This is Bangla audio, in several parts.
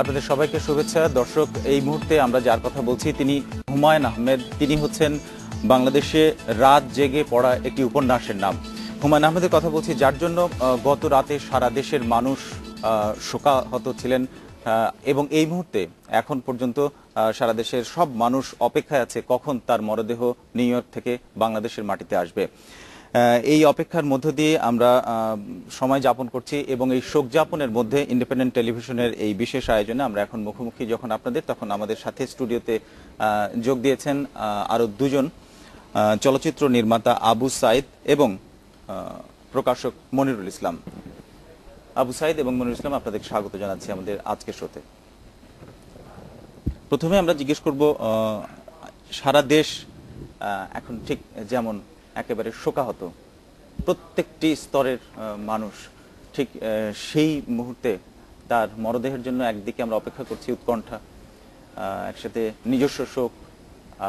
আপনাদের সবাইকে শুভেচ্ছা। দর্শক, এই মুহূর্তে আমরা যার কথা বলছি তিনি হুমায়ুন আহমেদ। তিনি হচ্ছেন বাংলাদেশে রাত জেগে পড়া একটি উপন্যাসের নাম। হুমায়ুন আহমেদের কথা বলছি, যার জন্য গত রাতে সারা দেশের মানুষ শোকাহত ছিলেন এবং এই মুহূর্তে এখন পর্যন্ত সারা দেশের সব মানুষ অপেক্ষায় আছে কখন তার মরদেহ নিউ ইয়র্ক থেকে বাংলাদেশের মাটিতে আসবে। এই অপেক্ষার মধ্য দিয়ে আমরা সময় যাপন করছি এবং এই শোক যাপনের মধ্যে ইন্ডিপেন্ডেন্ট টেলিভিশনের এই বিশেষ আয়োজনে আমরা এখন মুখোমুখি যখন আপনাদের, তখন আমাদের সাথে স্টুডিওতে যোগ দিয়েছেন আরো দুজন চলচ্চিত্র নির্মাতা আবু সাইদ এবং প্রকাশক মনিরুল ইসলাম। আবু সাইদ এবং মনিরুল ইসলাম, আপনাদের স্বাগত জানাচ্ছি আমাদের আজকের শোতে। প্রথমে আমরা জিজ্ঞেস করব, সারা দেশ এখন ঠিক যেমন একেবারে শোকাহত, প্রত্যেকটি স্তরের মানুষ ঠিক সেই মুহূর্তে তার মরদেহের জন্য একদিকে আমরা অপেক্ষা করছি উৎকণ্ঠা, একসাথে নিজস্ব শোক,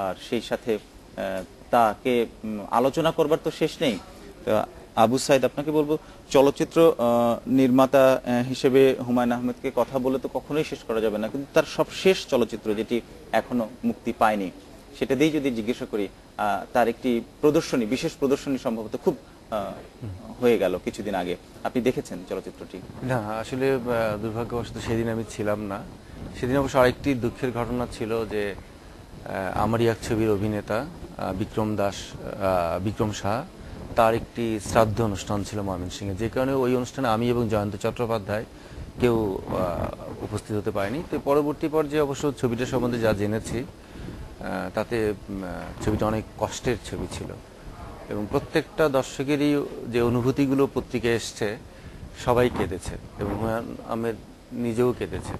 আর সেই সাথে তাকে আলোচনা করবার তো শেষ নেই। আবু সাইদ, আপনাকে বলবো, চলচ্চিত্র নির্মাতা হিসেবে হুমায়ুন আহমেদকে কথা বলে তো কখনোই শেষ করা যাবে না, কিন্তু তার সবশেষ চলচ্চিত্র যেটি এখনো মুক্তি পায়নি, সেটা দিয়েই যদি জিজ্ঞাসা করি, তার একটি প্রদর্শনী, বিশেষ প্রদর্শনী সম্ভবত খুব হয়ে গেল কিছুদিন আগে, আপনি দেখেছেন চলচ্চিত্রটি? না, আসলে দুর্ভাগ্যবশত সেদিন আমি ছিলাম না। সেদিন অবশ্য আরেকটি দুঃখের ঘটনা ছিল যে আমারই এক ছবির অভিনেতা বিক্রম শাহ, তার একটি শ্রাদ্ধ অনুষ্ঠান ছিল ময়মনসিংহে, যে কারণে ওই অনুষ্ঠানে আমি এবং জয়ন্ত চট্টোপাধ্যায় কেউ উপস্থিত হতে পারিনি। তো পরবর্তী পর্যায়ে অবশ্য ছবিটা সম্বন্ধে যা জেনেছি, তাতে ছবিটা অনেক কষ্টের ছবি ছিল এবং প্রত্যেকটা দর্শকেরই যে অনুভূতিগুলো পত্রিকায় এসছে, সবাই কেঁদেছে এবং হুমায়ুন আহমেদ নিজেও কেঁদেছে।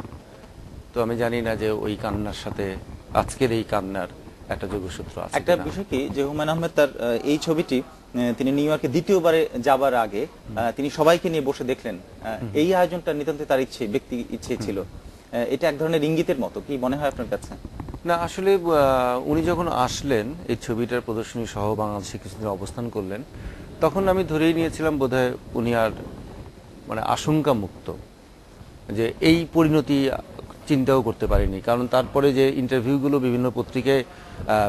তো আমি জানি না যে ওই কান্নার সাথে আজকের এই কান্নার একটা যোগসূত্র আছে। একটা বিষয় কি যে হুমায়ুন আহমেদ তার এই ছবিটি তিনি নিউ ইয়র্কে দ্বিতীয়বারে যাবার আগে তিনি সবাইকে নিয়ে বসে দেখলেন। এই আয়োজনটা নিতান্ত তার ব্যক্তি ইচ্ছে ছিল। এটা এক ধরনের ইঙ্গিতের মতো, কি মনে হয় আপনার কাছে? না, আসলে উনি যখন আসলেন এই ছবিটার প্রদর্শনী সহ বাংলাদেশে কিছুদিন অবস্থান করলেন, তখন আমি ধরেই নিয়েছিলাম বোধহয় উনি আর আশঙ্কা মুক্ত, যে এই পরিণতি চিন্তাও করতে পারিনি। কারণ তারপরে যে ইন্টারভিউগুলো বিভিন্ন পত্রিকায়,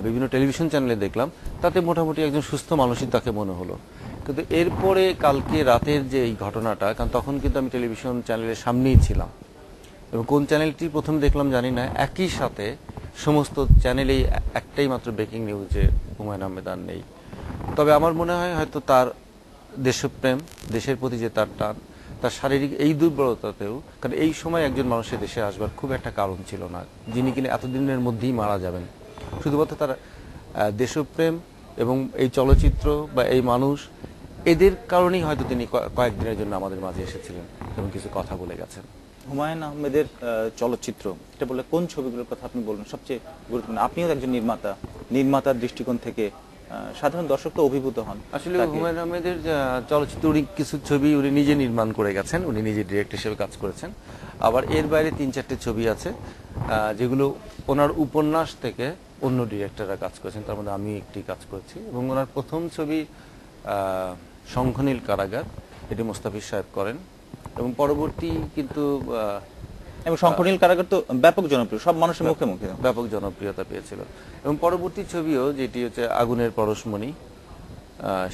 বিভিন্ন টেলিভিশন চ্যানেলে দেখলাম, তাতে মোটামুটি একজন সুস্থ মানুষই তাকে মনে হলো। কিন্তু এরপরে কালকে রাতের যে এই ঘটনাটা, কারণ তখন কিন্তু আমি টেলিভিশন চ্যানেলের সামনেই ছিলাম এবং কোন চ্যানেলটি প্রথম দেখলাম জানি না, একই সাথে সমস্ত চ্যানেলেই একটাই মাত্র ব্রেকিং নিউজ যে হুমায়ুন আহমেদ আর নেই। তবে আমার মনে হয় হয়তো তার দেশপ্রেম, দেশের প্রতি যে তার টান, তার শারীরিক এই দুর্বলতাতেও, কারণ এই সময় একজন মানুষের দেশে আসবার খুব একটা কারণ ছিল না, যিনি কিনা এতদিনের মধ্যেই মারা যাবেন। শুধুমাত্র তার দেশপ্রেম এবং এই চলচ্চিত্র বা এই মানুষ, এদের কারণেই হয়তো তিনি কয়েকদিনের জন্য আমাদের মাঝে এসেছিলেন এবং কিছু কথা বলে গেছেন। হুমায়ুন আহমেদের চলচ্চিত্র, এটা বলে কোন ছবিগুলোর কথা আপনি বলবেন সবচেয়ে গুরুত্বপূর্ণ? আপনিও একজন নির্মাতার দৃষ্টিকোণ থেকে সাধারণ দর্শক তো অভিভূত হন। আসলে হুমায়ুন আহমেদের চলচ্চিত্র, উনি কিছু ছবি উনি নিজে নির্মাণ করে গেছেন, উনি নিজে ডিরেক্টর হিসেবে কাজ করেছেন। আবার এর বাইরে ৩-৪টে ছবি আছে যেগুলো ওনার উপন্যাস থেকে অন্য ডিরেক্টররা কাজ করেছেন, তার মধ্যে আমি একটি কাজ করেছি। এবং ওনার প্রথম ছবি শঙ্খনীল কারাগার, এটি মোস্তাফিজ সাহেব করেন এবং পরবর্তী কিন্তু এবং শঙ্খনীল কারাগার তো ব্যাপক জনপ্রিয়, সব মানুষের মুখে মুখে ব্যাপক জনপ্রিয়তা পেয়েছিল। এবং পরবর্তী ছবিও, যেটি হচ্ছে আগুনের পরশমণি,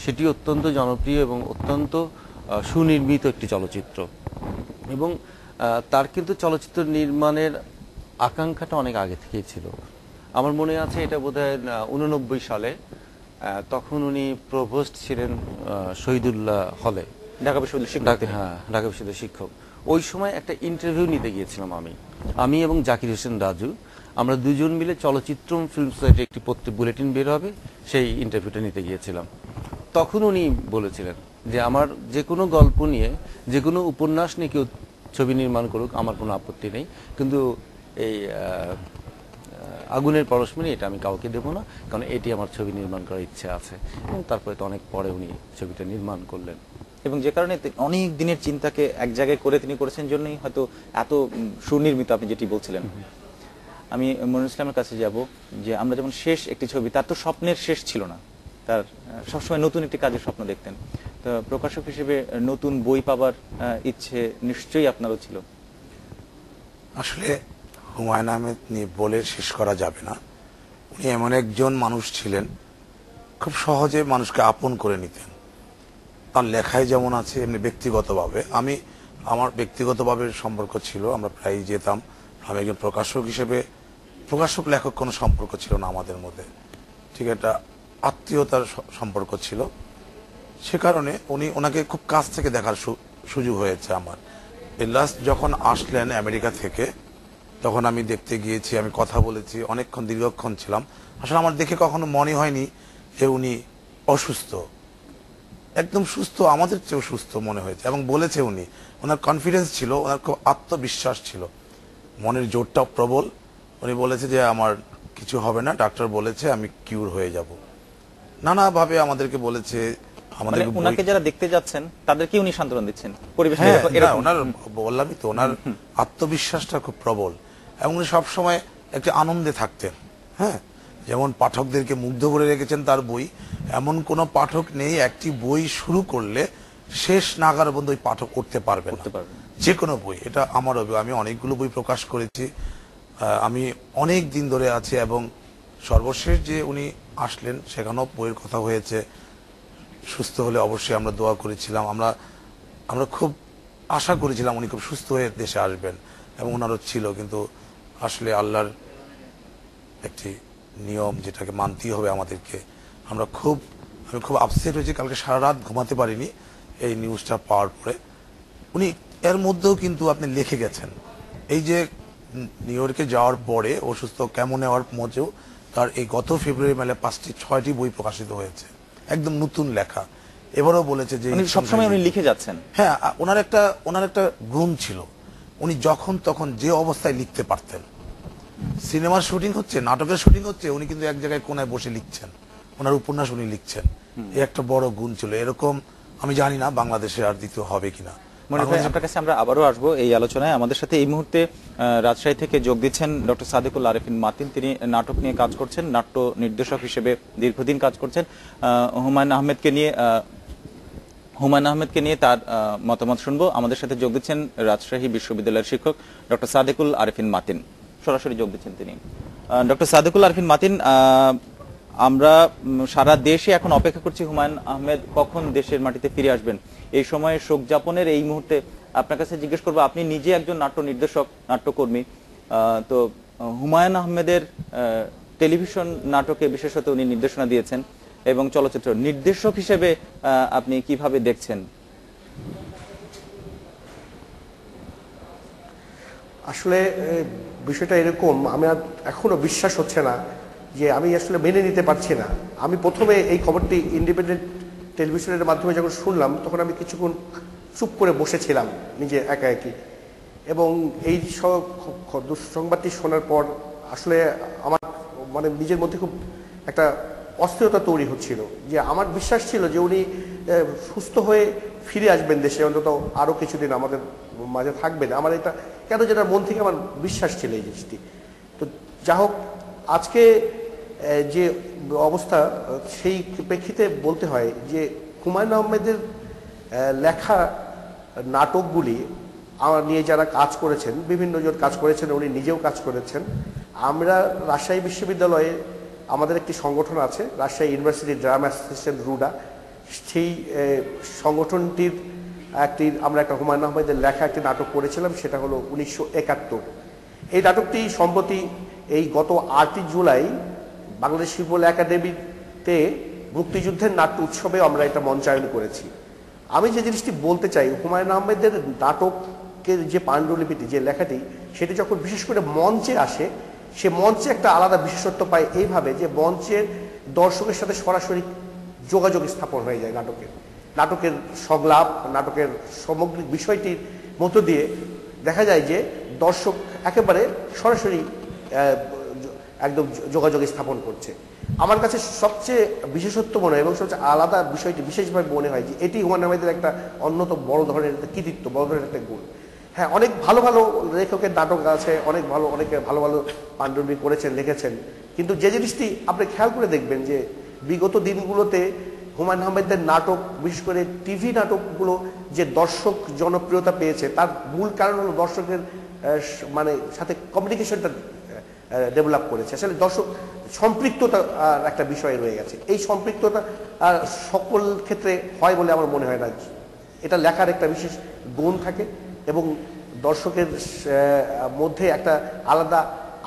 সেটি অত্যন্ত জনপ্রিয় এবং অত্যন্ত সুনির্মিত একটি চলচ্চিত্র। এবং তার কিন্তু চলচ্চিত্র নির্মাণের আকাঙ্ক্ষাটা অনেক আগে থেকেই ছিল। আমার মনে আছে এটা বোধহয় 89 সালে, তখন উনি প্রভোস্ট ছিলেন শহীদুল্লাহ হলে, ঢাকা বিশ্ববিদ্যালয়ের শিক্ষক। ওই সময় একটা ইন্টারভিউ নিতে গিয়েছিলাম আমি এবং জাকির হোসেন রাজু, আমরা দুজন মিলে চলচ্চিত্র ফিল্ম সোসাইটি একটি বুলেটিন বের হবে, সেই ইন্টারভিউটা নিতে গিয়েছিলাম। তখন উনি বলেছিলেন যে আমার যে কোনো গল্প নিয়ে, যে কোনো উপন্যাস নিয়ে কেউ ছবি নির্মাণ করুক, আমার কোনো আপত্তি নেই, কিন্তু এই আগুনের পরশমণি, এটা আমি কাউকে দেবো না, কারণ এটি আমার ছবি নির্মাণ করার ইচ্ছে আছে। এবং তারপরে তো অনেক পরে উনি ছবিটা নির্মাণ করলেন। এবং যে কারণে অনেক দিনের চিন্তাকে এক জায়গায় করে তিনি করেছেন জন্যই হয়তো এত সুনির্মিত, আপনি যেটি বলছিলেন। আমি মনিরুল ইসলামের কাছে যাব, যে আমরা যেমন শেষ একটি ছবি, তার তো স্বপ্নের শেষ ছিল না, তার সবসময় নতুন একটি কাজের স্বপ্ন দেখতেন। তো প্রকাশক হিসেবে নতুন বই পাবার ইচ্ছে নিশ্চয়ই আপনারও ছিল। আসলে হুমায়ুন আহমেদ নিয়ে বলে শেষ করা যাবে না। উনি এমন একজন মানুষ ছিলেন, খুব সহজে মানুষকে আপন করে নিতেন। তার লেখায় যেমন আছে, এমনি ব্যক্তিগতভাবে আমার ব্যক্তিগতভাবে সম্পর্ক ছিল, আমরা প্রায় যেতাম। আমি একজন প্রকাশক হিসেবে, প্রকাশক লেখক কোনো সম্পর্ক ছিল না আমাদের মধ্যে, ঠিক একটা আত্মীয়তার সম্পর্ক ছিল। সে কারণে ওনাকে খুব কাছ থেকে দেখার সুযোগ হয়েছে আমার। লাস্ট যখন আসলেন আমেরিকা থেকে, তখন আমি দেখতে গিয়েছি, আমি কথা বলেছি, অনেকক্ষণ দীর্ঘক্ষণ ছিলাম। আসলে আমার দেখে কখনো মনে হয়নি যে উনি অসুস্থ, একদম সুস্থ, আমাদের চেয়েও সুস্থ মনে হয়েছে। এবং বলেছে উনি, ওনার কনফিডেন্স ছিল, ওনার খুব আত্মবিশ্বাস ছিল, মনের জোরটা প্রবল। উনি বলেছে যে আমার কিছু হবে না, ডাক্তার বলেছে আমি কিউর হয়ে যাব। নানাভাবে আমাদেরকে বলেছে। মানে ওনাকে যারা দেখতে যাচ্ছেন তাদেরকে উনি সান্ত্বনা দিচ্ছেন, পরিবেশ ওনার, বললামই তো, ওনার আত্মবিশ্বাসটা খুব প্রবল। এবং উনি সবসময় একটা আনন্দে থাকতেন। হ্যাঁ, যেমন পাঠকদেরকে মুগ্ধ করে রেখেছেন তার বই, এমন কোন পাঠক নেই একটি বই শুরু করলে শেষ নাগার বন্ধু ওই পাঠক করতে পারবে না, যে কোনো বই। এটা আমার অভিজ্ঞতা, আমি অনেকগুলো বই প্রকাশ করেছি, আমি অনেক দিন ধরে আছি। এবং সর্বশেষ যে উনি আসলেন, সেখানেও বইয়ের কথা হয়েছে। সুস্থ হলে অবশ্যই আমরা দোয়া করেছিলাম, আমরা খুব আশা করেছিলাম উনি খুব সুস্থ হয়ে দেশে আসবেন, এবং ওনারও ছিল। কিন্তু আসলে আল্লাহর একটি নিয়ম, যেটাকে মানতেই হবে আমাদেরকে। আমি খুব আপসেট হয়েছি, কালকে সারা রাত ঘুমাতে পারিনি এই নিউজটা পাওয়ার পরে। উনি এর মধ্যেও কিন্তু আপনি লিখে গেছেন, এই যে নিউ ইয়র্কে যাওয়ার পরে অসুস্থ কেমন নেওয়ার মধ্যেও তার এই গত ফেব্রুয়ারি মেলে 5-6টি বই প্রকাশিত হয়েছে, একদম নতুন লেখা। এবারও বলেছে যে সবসময় উনি লিখে যাচ্ছেন। হ্যাঁ, ওনার একটা গুণ ছিল, উনি যখন তখন যে অবস্থায় লিখতে পারতেন। সিনেমার শুটিং হচ্ছে, নাটকের শুটিং হচ্ছে, উনি কিন্তু এক জায়গায় কোনায় বসে লিখছেন, ওনার উপন্যাস উনি লিখছেন। এই একটা বড় গুণ ছিল। এরকম আমি জানি না বাংলাদেশে আর দ্বিতীয় হবে কিনা। আপনার কাছে আমরা আবারও আসবো এই আলোচনায়। আমাদের সাথে এই মুহূর্তে রাজশাহী থেকে যোগ দিচ্ছেন ডক্টর সাদেকুল আরেফিন মাতিন। তিনি নাটক নিয়ে কাজ করছেন, নাট্য নির্দেশক হিসেবে দীর্ঘদিন কাজ করছেন। হুমায়ুন আহমেদকে নিয়ে তার মতামত শুনবো। আমাদের সাথে যোগ দিচ্ছেন রাজশাহী বিশ্ববিদ্যালয়ের শিক্ষক ডক্টর সাদেকুল আরেফিন মাতিন, সরাসরি যোগ দিচ্ছেন তিনি। ডক্টর সাদেকুল আরেফিন মাতিন, আমরা সারা দেশে এখন অপেক্ষা করছি হুমায়ুন আহমেদ কখন দেশের মাটিতে ফিরে আসবেন। এই সময়ে শোক যাপনের এই মুহূর্তে আপনার কাছে জিজ্ঞেস করবো, আপনি নিজে একজন নাট্য নির্দেশক, নাট্যকর্মী, তো হুমায়ুন আহমেদের টেলিভিশন নাটকে বিশেষত উনি নির্দেশনা দিয়েছেন, এবং চলচ্চিত্র নির্দেশক হিসেবে আপনি কিভাবে দেখছেন? আসলে বিষয়টা এরকম, আমার এখনো বিশ্বাস হচ্ছে না যে আমি আসলে মেনে নিতে পারছি না। আমি প্রথমে এই খবরটি ইন্ডিপেন্ডেন্ট টেলিভিশনের মাধ্যমে যখন শুনলাম, তখন আমি কিছুক্ষণ চুপ করে বসেছিলাম নিজে একা একই। এবং এই দুঃসংবাদটি শোনার পর আসলে আমার মানে নিজের মধ্যে খুব একটা অস্থিরতা তৈরি হচ্ছিল। যে আমার বিশ্বাস ছিল যে উনি সুস্থ হয়ে ফিরে আসবেন দেশে, অন্তত আরও কিছুদিন আমাদের মাঝে থাকবেন। আমার এটা কেন যেটা মন থেকে আমার বিশ্বাস ছিল এই জিনিসটি। তো যা হোক, আজকে যে অবস্থা, সেই প্রেক্ষিতে বলতে হয় যে হুমায়ুন আহমেদের লেখা নাটকগুলি আমার নিয়ে যারা কাজ করেছেন, বিভিন্ন জন কাজ করেছেন, উনি নিজেও কাজ করেছেন। আমরা রাজশাহী বিশ্ববিদ্যালয়ে আমাদের একটি সংগঠন আছে, রাজশাহী ইউনিভার্সিটি ড্রামা অ্যাসোসিয়েশন রুডা। সেই সংগঠনটির আমরা একটা হুমায়ুন আহমেদের লেখা একটি নাটক করেছিলাম, সেটা হলো 1971। এই নাটকটি সম্প্রতি এই গত 8ই জুলাই বাংলাদেশ শিল্পকলা একাডেমিতে মুক্তিযুদ্ধের নাট্য উৎসবে আমরা এটা মঞ্চায়ন করেছি। আমি যে জিনিসটি বলতে চাই, হুমায়ুন আহমেদের নাটকের যে পাণ্ডুলিপিটি, যে লেখাটি, সেটি যখন বিশেষ করে মঞ্চে আসে, সে মঞ্চে একটা আলাদা বিশেষত্ব পায় এইভাবে যে মঞ্চের দর্শকের সাথে সরাসরি যোগাযোগ স্থাপন হয়ে যায়। নাটকের সংলাপ, নাটকের সামগ্রিক বিষয়টির মধ্য দিয়ে দেখা যায় যে দর্শক একেবারে সরাসরি একদম যোগাযোগ স্থাপন করছে। আমার কাছে সবচেয়ে বিশেষত্ব মনে হয় এবং সবচেয়ে আলাদা বিষয়টি বিশেষভাবে মনে হয় যে এটি হুমায়ুন আহমেদের একটা অন্যতম বড় ধরনের একটা কৃতিত্ব, বড় ধরনের একটা গুণ। হ্যাঁ, অনেক ভালো ভালো লেখকের নাটক আছে, অনেকে ভালো ভালো পাণ্ডুলিপি করেছেন, লিখেছেন, কিন্তু যে জিনিসটি আপনি খেয়াল করে দেখবেন যে বিগত দিনগুলোতে হুমায়ুন আহমেদের নাটক, বিশেষ করে টিভি নাটকগুলো যে দর্শক জনপ্রিয়তা পেয়েছে তার মূল কারণ হলো দর্শকের মানে সাথে কমিউনিকেশনটা ডেভেলপ করেছে। আসলে দর্শক সম্পৃক্ততা একটা বিষয় রয়ে গেছে। এই সম্পৃক্ততা সকল ক্ষেত্রে হয় বলে আমার মনে হয় না। এটা লেখার একটা বিশেষ গুণ থাকে এবং দর্শকের মধ্যে একটা আলাদা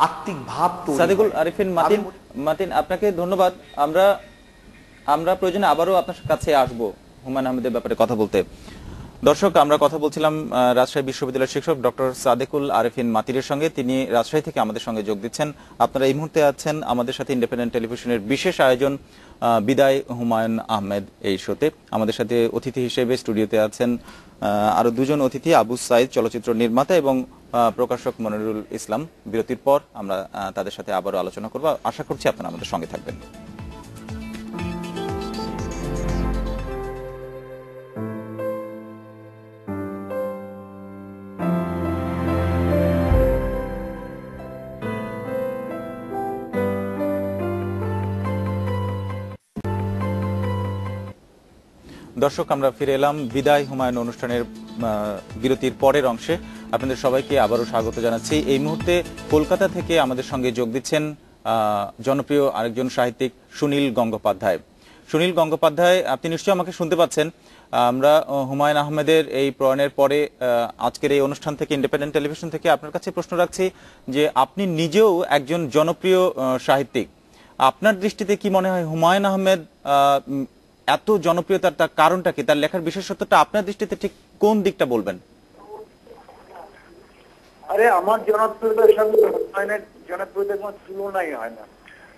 আত্মিক ভাব তৈরি হয়। সাদেকুল আরিফিন মাতিন, আপনাকে ধন্যবাদ। আমরা প্রয়োজনে আবারও আপনার কাছে আসবো হুমায়ুন আহমেদের ব্যাপারে কথা বলতে। দর্শক, আমরা কথা বলছিলাম রাজশাহী বিশ্ববিদ্যালয়ের শিক্ষক ডক্টর সাদেকুল আরিফিন মাতিরের সঙ্গে। তিনি রাজশাহী থেকে আমাদের সঙ্গে যোগ দিচ্ছেন। আপনারা এই মুহূর্তে আছেন আমাদের সাথে ইন্ডিপেন্ডেন্ট টেলিভিশনের বিশেষ আয়োজন বিদায় হুমায়ুন আহমেদ এই শোতে। আমাদের সাথে অতিথি হিসেবে স্টুডিওতে আছেন আরো দুজন অতিথি, আবু সাইদ চলচ্চিত্র নির্মাতা এবং প্রকাশক মনিরুল ইসলাম। বিরতির পর আমরা তাদের সাথে আবারও আলোচনা করব। আশা করছি আপনারা আমাদের সঙ্গে থাকবেন। দর্শক, আমরা ফিরে এলাম বিদায় হুমায়ুন অনুষ্ঠানের বিরতির পরের অংশে। আপনাদের সবাইকে আবারও স্বাগত জানাচ্ছি। এই মুহূর্তে কলকাতা থেকে আমাদের সঙ্গে যোগ দিচ্ছেন জনপ্রিয় আরেকজন সাহিত্যিক সুনীল গঙ্গোপাধ্যায়। সুনীল গঙ্গোপাধ্যায়, আপনি নিশ্চয়ই আমাকে শুনতে পাচ্ছেন। আমরা হুমায়ুন আহমেদের এই প্রয়াণের পরে আজকের এই অনুষ্ঠান থেকে, ইন্ডিপেন্ডেন্ট টেলিভিশন থেকে আপনার কাছে প্রশ্ন রাখছি যে আপনি নিজেও একজন জনপ্রিয় সাহিত্যিক। আপনার দৃষ্টিতে কি মনে হয় হুমায়ুন আহমেদ এত জনপ্রিয়তার তার কারণটা কি? তার লেখার বিশেষত্বটা আপনার দৃষ্টিতে ঠিক কোন দিকটা বলবেন? আরে, আমার জনপ্রিয়তার সঙ্গে হুমায়ুনের জনপ্রিয়তার কোনো তুলনাই হয় না।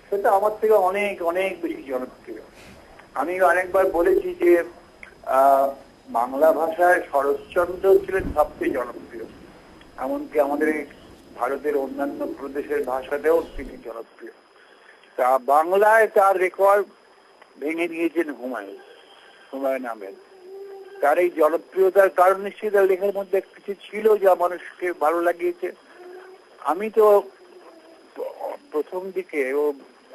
সেটা আমার থেকে অনেক অনেক বেশি জনপ্রিয়। আমি অনেকবার বলেছি যে বাংলা ভাষায় শরৎচন্দ্র ছিলেন সবচেয়ে জনপ্রিয়, এমনকি আমাদের ভারতের অন্যান্য প্রদেশের ভাষাতেও তিনি জনপ্রিয়। তা বাংলায় তার রেকর্ড ভেঙে দিয়েছেন হুমায়ুন আহমেদ। তার এই জনপ্রিয়তার কারণ নিশ্চয়ই তার লেখার মধ্যে কিছু ছিল যা মানুষকে ভালো লাগিয়েছে। আমি তো প্রথম দিকে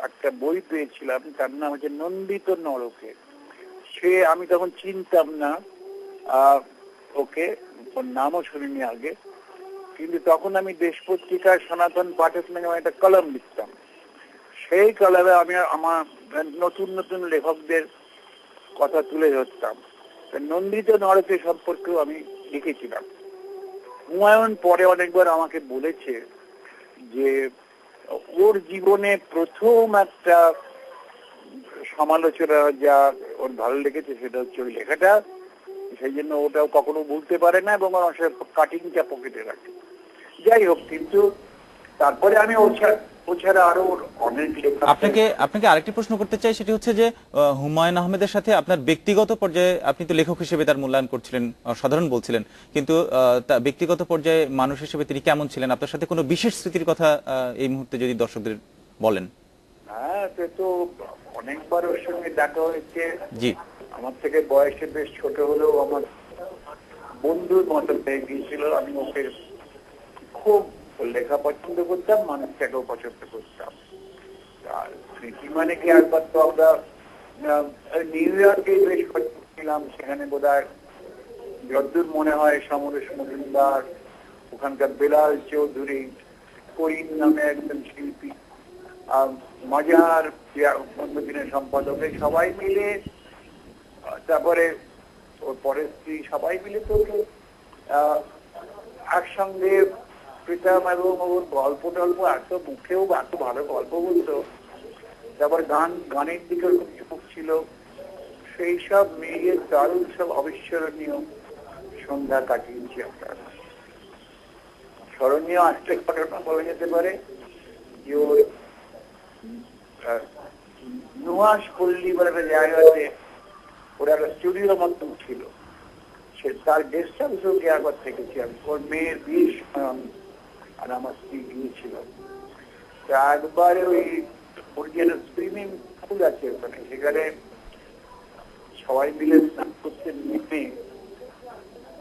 একটা বই পেয়েছিলাম, তার নাম হচ্ছে নন্দিত নরকে। আমি তখন চিনতাম না ওকে, ওর নামও শুনিনি আগে, কিন্তু তখন আমি দেশ পত্রিকার সনাতন পাঠক নামে একটা কলম লিখতাম। সেই কলমে আমি আমার নতুন নতুন লেখকদের কথা তুলে ধরতাম। নন্দিত নরকে সম্পর্কেও আমি লিখেছিলাম। হুমায়ুন পরে অনেকবার আমাকে বলেছে যে ওর জীবনে প্রথম একটা সমালোচনা যা ওর ভালো লেগেছে সেটা হচ্ছে ওই লেখাটা। সেই জন্য ওটাও কখনো ভুলতে পারে না এবং মানুষের কাটিংটা পকেটে রাখে। যাই হোক, কিন্তু তারপরে আমি ও ছাড়া আরো অনেক লেখা। আপনাকে আরেকটি প্রশ্ন করতে চাই, সেটি হচ্ছে যে হুমায়ুন আহমেদের সাথে আপনার ব্যক্তিগত পর্যায়ে, আপনি তো লেখক হিসেবে তার মূল্যায়ন করছিলেন, সাধারণ বলছিলেন, কিন্তু ব্যক্তিগত পর্যায়ে মানুষ হিসেবে তিনি কেমন ছিলেন? আপনার সাথে কোনো বিশেষ স্মৃতির কথা এই মুহূর্তে যদি দর্শকদের বলেন। হ্যাঁ, সে তো অনেকবার ওর সঙ্গে দেখা হয়েছে। জি, আমার থেকে বয়সে বেশ ছোট হলেও আমার বন্ধুর মতো পেয়ে গিয়েছিল। আমি ওকে খুব লেখা পছন্দ করতাম, মানুষটাকেও পছন্দ করতাম। আর স্মৃতি মানে কি, একবার তো আমরা নিউ ইয়র্কে বেশ ছিলাম, সেখানে বোধহয় যতদূর মনে হয় সমরেশ মজুমদার, ওখানকার বেলাল চৌধুরী, করিম নামে একজন শিল্পী, মাজার দিনের সম্পাদক, সবাই মিলে, তারপরে ওর পরের স্ত্রী, সবাই মিলে তো একসঙ্গে পেতাম এবং ওর গল্প টল্প এত মুখেও এত ভালো গল্প বলতো। তারপর গানের দিকে খুব ঝোঁক ছিল। সেই সব মেয়ের দারুণ সব অবিস্মরণীয় সন্ধ্যা কাটিয়েছি আমরা। স্মরণীয় আরেকটা ঘটনা বলা যেতে পারে যে ওর নুয়াশ পল্লী বলে একটা জায়গাতে ওর একটা স্টুডিও মতো ছিল। সে তার গেস্ট হাউসেও একবার থেকেছি আমি। ওর মেয়ের বিয়ের সময় আমি আর আমার স্ত্রী গিয়েছিল। তো তা একবারে ওই সুইমিং পুল আছে ওখানে, সেখানে সবাই মিলে স্নান করতে নেমে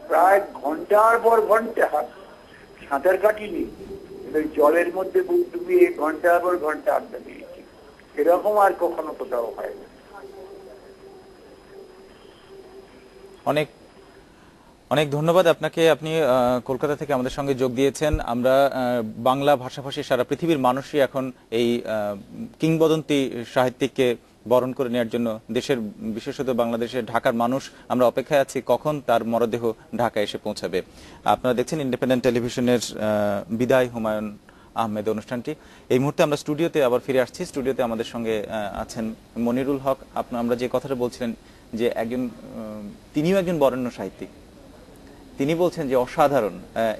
প্রায় ঘন্টার পর ঘন্টা সাঁতার কাটিনি, কিন্তু জলের মধ্যে বুক ডুবিয়ে ঘন্টার পর ঘন্টা আড্ডা দিয়েছি। এরকম আর কখনো কোথাও হয় না। অনেক অনেক ধন্যবাদ আপনাকে। আপনি কলকাতা থেকে আমাদের সঙ্গে যোগ দিয়েছেন। আমরা বাংলা ভাষাভাষী সারা পৃথিবীর মানুষই এখন এই কিংবদন্তি সাহিত্যিককে বরণ করে নেওয়ার জন্য দেশের, বিশেষত বাংলাদেশের ঢাকার মানুষ আমরা অপেক্ষায় আছি কখন তার মরদেহ ঢাকায় এসে পৌঁছাবে। আপনারা দেখছেন ইন্ডিপেন্ডেন্ট টেলিভিশনের বিদায় হুমায়ুন আহমেদ অনুষ্ঠানটি। এই মুহূর্তে আমরা স্টুডিওতে আবার ফিরে আসছি। স্টুডিওতে আমাদের সঙ্গে আছেন মনিরুল হক। আমরা যে কথাটা বলছিলেন যে একজন তিনিও একজন বরেণ্য সাহিত্যিক, তিনি বলছেন যে অসাধারণ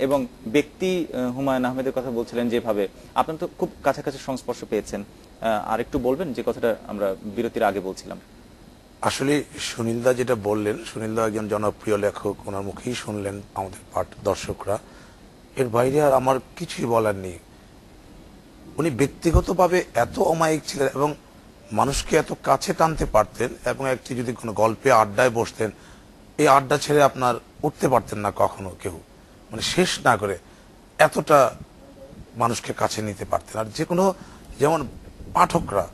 এবং ব্যক্তি হুমায়ুন আহমেদের কথা বলছিলেন যেভাবে, আপনার তো খুব কাছাকাছি সংস্পর্শ পেয়েছেন, আর একটু বলবেন যে কথাটা আমরা বিরতির আগে বলছিলাম। আসলে সুনীলদা যেটা বললেন, সুনীলদা একজন জনপ্রিয় লেখক, ওনার মুখেই শুনলেন আমাদের দর্শকরা। এর বাইরে আর আমার কিছুই বলার নেই। উনি ব্যক্তিগতভাবে এত অমায়িক ছিলেন এবং মানুষকে এত কাছে টানতে পারতেন, এবং একটি যদি কোনো গল্পে আড্ডায় বসতেন, এই আড্ডা ছেড়ে আপনার উঠতে পারতেন না কখনো কেউ, মানে শেষ না করে এতটা মানুষকে কাছে নিতে পারতেন। আর যে কোনো, যেমন পাঠকরা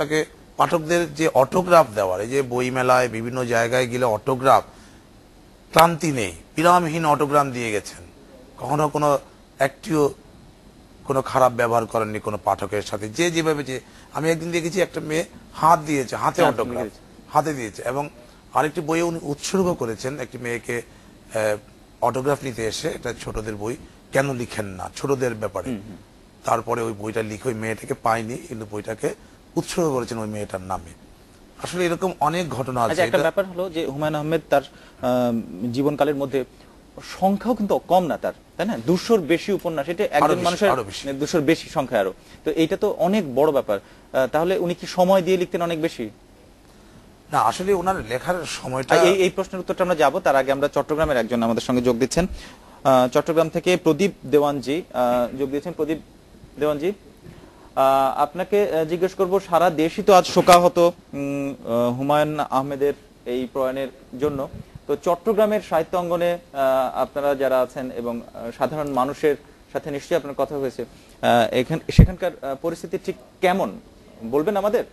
তাকে, পাঠকদের যে অটোগ্রাফ দেওয়ার, এই যে বই মেলায় বিভিন্ন জায়গায় গেলে অটোগ্রাফ, ক্লান্তি নেই, বিরামহীন অটোগ্রাফ দিয়ে গেছেন। কখনো কোনো একটিও কোনো খারাপ ব্যবহার করেননি কোনো পাঠকের সাথে। যে যেভাবে, যে আমি একদিন দেখেছি একটা মেয়ে হাত দিয়েছে, হাতে অটোগ্রাফ হাতে দিয়েছে, এবং আরেকটি বইয়ে উনি উৎসর্গ করেছেন একটি মেয়েকে অটোগ্রাফ নিতে এসে, এটা ছোটদের বই, কেন লিখেন না ছোটদের ব্যাপারে। তারপরে ওই বইটা লিখে ওই মেয়েটাকে পাইনি, কিন্তু বইটাকে উৎসর্গ করেছেন ওই মেয়েটার নামে। আসলে এরকম অনেক ঘটনা আছে। একটা ব্যাপার হলো যে হুমায়ুন আহমেদ তার জীবনকালের মধ্যে সংখ্যাও কিন্তু কম না তার, তাই না? 200-র বেশি উপন্যাস, এটা একজন মানুষের 200-র বেশি সংখ্যা আরো, তো এইটা তো অনেক বড় ব্যাপার। তাহলে উনি কি সময় দিয়ে লিখতেন অনেক বেশি? না, আসলে ওনার লেখার সময়টা, এই প্রশ্নের উত্তরটা আমরা যাবো, তার আগে আমরা চট্টগ্রামের একজন আমাদের সঙ্গে যোগ দিচ্ছেন। চট্টগ্রাম থেকে প্রদীপ দেওয়ানজি যোগ দিয়েছেন। প্রদীপ দেওয়ানজি, আপনাকে জিজ্ঞেস করব, সারা দেশই তো আজ শোকাহত হুমায়ুন আহমেদের এই প্রয়াণের জন্য, তো চট্টগ্রামের সাহিত্য অঙ্গনে আপনারা যারা আছেন এবং সাধারণ মানুষের সাথে নিশ্চয়ই আপনার কথা হয়েছে, সেখানকার পরিস্থিতি ঠিক কেমন বলবেন আমাদের?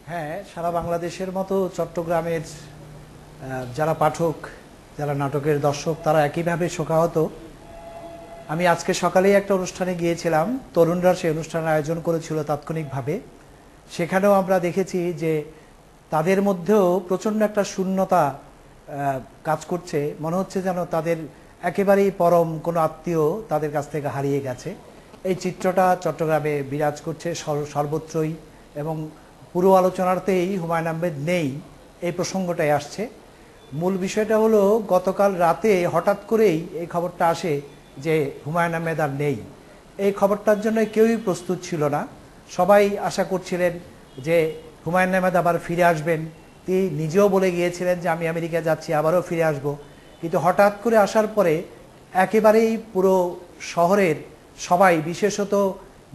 হ্যাঁ, সারা বাংলাদেশের মতো চট্টগ্রামের যারা পাঠক, যারা নাটকের দর্শক, তারা একইভাবে শোকাহত। আমি আজকে সকালেই একটা অনুষ্ঠানে গিয়েছিলাম, তরুণরা সেই অনুষ্ঠানের আয়োজন করেছিল তাৎক্ষণিকভাবে। সেখানেও আমরা দেখেছি যে তাদের মধ্যেও প্রচণ্ড একটা শূন্যতা কাজ করছে। মনে হচ্ছে যেন তাদের একেবারেই পরম কোনো আত্মীয় তাদের কাছ থেকে হারিয়ে গেছে। এই চিত্রটা চট্টগ্রামে বিরাজ করছে সর্বত্রই, এবং পুরো আলোচনাতেই হুমায়ুন আহমেদ নেই এই প্রসঙ্গটাই আসছে। মূল বিষয়টা হলো, গতকাল রাতে হঠাৎ করেই এই খবরটা আসে যে হুমায়ুন আহমেদ আর নেই। এই খবরটার জন্য কেউই প্রস্তুত ছিল না। সবাই আশা করছিলেন যে হুমায়ুন আহমেদ আবার ফিরে আসবেন। তিনি নিজেও বলে গিয়েছিলেন যে আমি আমেরিকা যাচ্ছি, আবারও ফিরে আসব। কিন্তু হঠাৎ করে আসার পরে একেবারেই পুরো শহরের সবাই, বিশেষত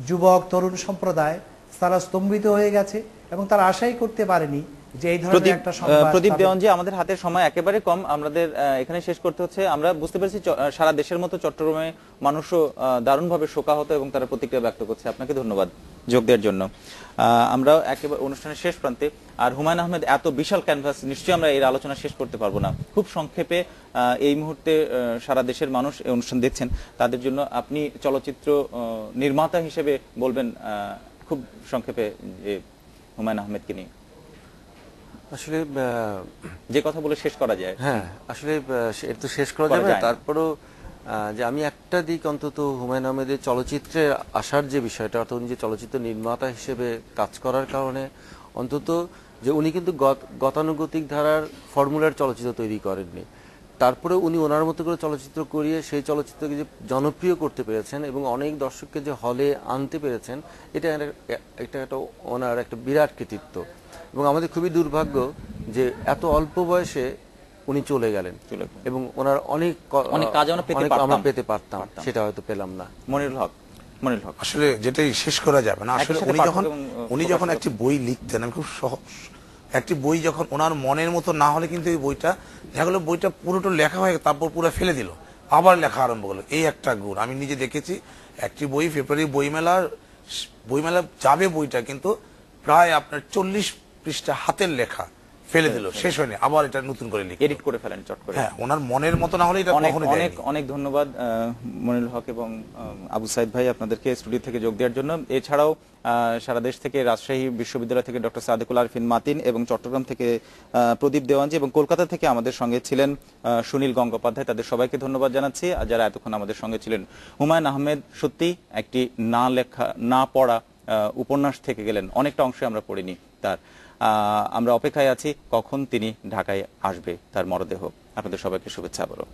যুবক তরুণ সম্প্রদায়, তারা স্তম্ভিত হয়ে গেছে এবং তারা আশাই করতে পারেনি যে এই ধরনের একটা সংবাদ। প্রদীপ দেওয়ানজি, আমাদের হাতের সময় একেবারে কম, আমাদের এখানে শেষ করতে হচ্ছে। আমরা বুঝতে পেরেছি সারা দেশের মতো চট্টগ্রামে মানুষও দারুণভাবে শোকাহত এবং তারা প্রতিক্রিয়া ব্যক্ত করছে। আপনাকে ধন্যবাদ যোগ দেওয়ার জন্য। আমরা একেবারে অনুষ্ঠানের শেষ প্রান্তে, আর হুমায়ুন আহমেদ এত বিশাল ক্যানভাস, নিশ্চয়ই আমরা এর আলোচনা শেষ করতে পারবো না। খুব সংক্ষেপে, এই মুহূর্তে সারা দেশের মানুষ এই অনুষ্ঠান দেখছেন, তাদের জন্য আপনি চলচ্চিত্র নির্মাতা হিসেবে বলবেন খুব সংক্ষেপে যে হুমায়ুন আহমেদকে নিয়ে আসলে যে কথা বলে শেষ করা যায়। হ্যাঁ, আসলে এটা তো শেষ করা যাবে, তারপরও যে আমি একটা দিক অন্তত হুমায়ুন আহমেদের চলচ্চিত্রে আসার যে বিষয়টা, অর্থাৎ উনি যে চলচ্চিত্র নির্মাতা হিসেবে কাজ করার কারণে অন্তত, যে উনি কিন্তু গতানুগতিক ধারার ফর্মুলার চলচ্চিত্র তৈরি করেননি। তারপরে উনি ওনার মতো করে চলচ্চিত্র করিয়ে সেই চলচ্চিত্রকে যে জনপ্রিয় করতে পেরেছেন এবং অনেক দর্শককে যে হলে আনতে পেরেছেন, এটা একটা ওনার একটা বিরাট কৃতিত্ব। এবং আমাদের খুবই দুর্ভাগ্য যে এত অল্প বয়সে উনি চলে গেলেন চলে গেলেন। এবং ওনার অনেক অনেক কাজ আমরা পেতে অনেক পারতাম। আমরা পেতে পারতাম, সেটা হয়তো পেলাম না। মনিরুল হক, মনিরুল হক আসলে যেটাই শেষ করা যাবে না, আসলে একই সাথে পাঠক এবং উনি যখন একটি বই লিখতেন, আমি খুব একটি বই যখন ওনার মনের মতো না হলে কিন্তু এই বইটা দেখা গেলো বইটা পুরোটা লেখা হয়ে তারপর পুরো ফেলে দিল, আবার লেখা আরম্ভ করলো। এই একটা গুণ আমি নিজে দেখেছি। একটি বই ফেব্রুয়ারি বইমেলা যাবে বইটা, কিন্তু প্রায় আপনার 40 পৃষ্ঠা হাতের লেখা ফেলে দিল, শেষ হয়নি, আবার এটা নতুন করে লিখে এডিট করে ফেলেন চট করে। হ্যাঁ, ওনার মনের মতো না হলে এটা অনেক কখনোই অনেক দেয়নি। অনেক ধন্যবাদ মনিরুল হক এবং আবু সাইদ ভাই আপনাদেরকে স্টুডিও থেকে যোগ দেওয়ার জন্য। এছাড়াও সারা দেশ থেকে রাজশাহী বিশ্ববিদ্যালয় থেকে ডক্টর সাদেকুল আরফিন মাতিন এবং চট্টগ্রাম থেকে প্রদীপ দেওয়ানজি এবং কলকাতা থেকে আমাদের সঙ্গে ছিলেন সুনীল গঙ্গোপাধ্যায়। তাদের সবাইকে ধন্যবাদ জানাচ্ছি। আর যারা এতক্ষণ আমাদের সঙ্গে ছিলেন, হুমায়ুন আহমেদ সত্যি একটি না লেখা না পড়া উপন্যাস থেকে গেলেন, অনেকটা অংশে আমরা পড়িনি তার। আমরা অপেক্ষায় আছি কখন তিনি ঢাকায় আসবে তার মরদেহ। আপনাদের সবাইকে শুভেচ্ছা বলো।